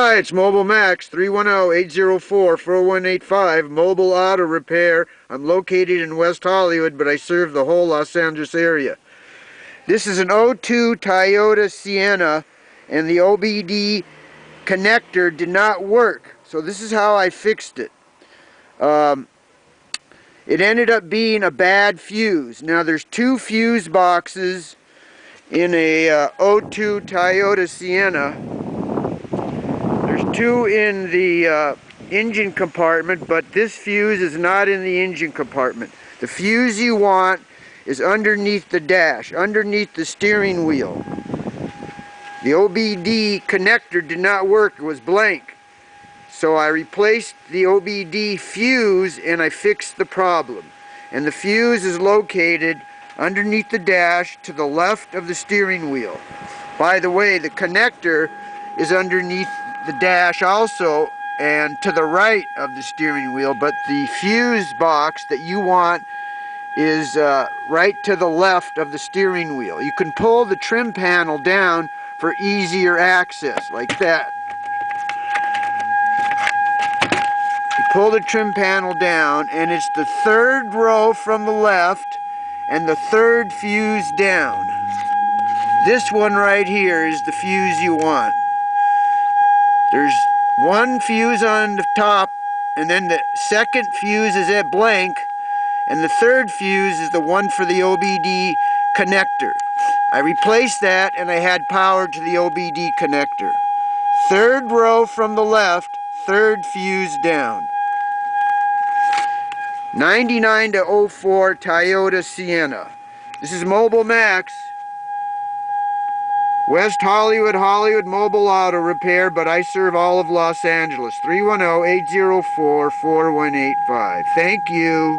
Hi, it's Mobile Max, 310-804-4185, Mobile Auto Repair. I'm located in West Hollywood, but I serve the whole Los Angeles area. This is an '02 Toyota Sienna, and the OBD connector did not work. So this is how I fixed it. It ended up being a bad fuse. Now there's two fuse boxes in a '02 Toyota Sienna. There's two in the engine compartment, but this fuse is not in the engine compartment. The fuse you want is underneath the dash, underneath the steering wheel. The OBD connector did not work, it was blank. So I replaced the OBD fuse and I fixed the problem. And the fuse is located underneath the dash to the left of the steering wheel. By the way, the connector is underneath the dash also and to the right of the steering wheel, but the fuse box that you want is right to the left of the steering wheel. You can pull the trim panel down for easier access, like that. You pull the trim panel down and it's the third row from the left and the third fuse down. This one right here is the fuse you want. There's one fuse on the top, and then the second fuse is at blank, and the third fuse is the one for the OBD connector. I replaced that and I had power to the OBD connector. Third row from the left, third fuse down. 99 to 04 Toyota Sienna. This is Mobile Max. West Hollywood, Mobile Auto Repair, but I serve all of Los Angeles. 310-804-4185. Thank you.